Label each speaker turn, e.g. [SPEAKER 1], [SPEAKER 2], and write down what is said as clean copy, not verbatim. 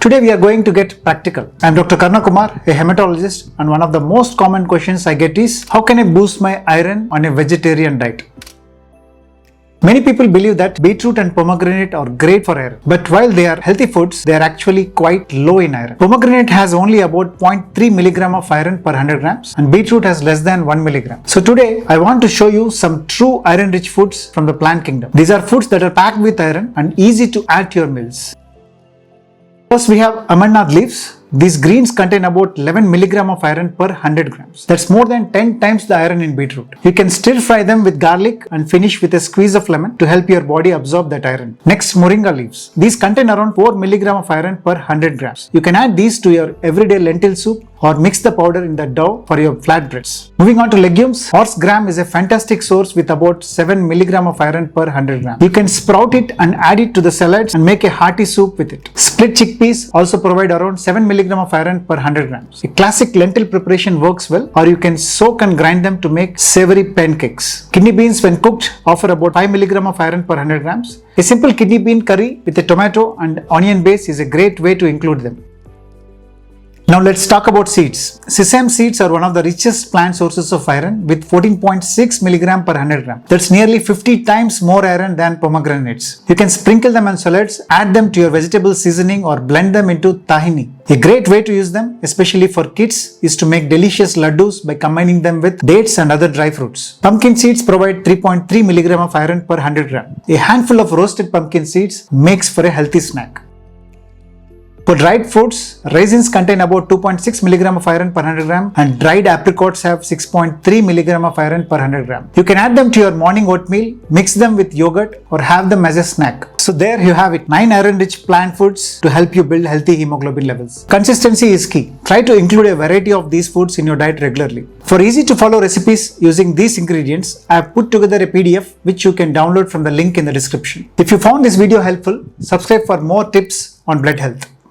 [SPEAKER 1] Today we are going to get practical. I am Dr. Karuna Kumar, a hematologist, and one of the most common questions I get is, how can I boost my iron on a vegetarian diet? Many people believe that beetroot and pomegranate are great for iron, but while they are healthy foods, they are actually quite low in iron. Pomegranate has only about 0.3 milligram of iron per 100 grams and beetroot has less than 1 milligram. So today I want to show you some true iron-rich foods from the plant kingdom. These are foods that are packed with iron and easy to add to your meals. First we have amaranth leaves. These greens contain about 11 milligram of iron per 100 grams. That's more than 10 times the iron in beetroot. You can stir fry them with garlic and finish with a squeeze of lemon to help your body absorb that iron. Next, moringa leaves. These contain around 4 milligram of iron per 100 grams. You can add these to your everyday lentil soup or mix the powder in the dough for your flatbreads. Moving on to legumes, horsegram is a fantastic source with about 7 milligram of iron per 100 grams. You can sprout it and add it to the salads and make a hearty soup with it. Split chickpeas also provide around 7 milligram of iron per 100 grams. A classic lentil preparation works well, or you can soak and grind them to make savory pancakes. Kidney beans, when cooked, offer about 5 milligram of iron per 100 grams. A simple kidney bean curry with a tomato and onion base is a great way to include them. Now let's talk about seeds. Sesame seeds are one of the richest plant sources of iron with 14.6 milligram per 100 gram. That's nearly 50 times more iron than pomegranates. You can sprinkle them on salads, add them to your vegetable seasoning or blend them into tahini. A great way to use them, especially for kids, is to make delicious laddus by combining them with dates and other dry fruits. Pumpkin seeds provide 3.3 milligram of iron per 100 gram. A handful of roasted pumpkin seeds makes for a healthy snack. For dried fruits, raisins contain about 2.6 milligram of iron per 100 gram and dried apricots have 6.3 milligram of iron per 100 gram. You can add them to your morning oatmeal, mix them with yogurt or have them as a snack. So there you have it, 9 iron-rich plant foods to help you build healthy hemoglobin levels. Consistency is key. Try to include a variety of these foods in your diet regularly. For easy to follow recipes using these ingredients, I have put together a PDF which you can download from the link in the description. If you found this video helpful, subscribe for more tips on blood health.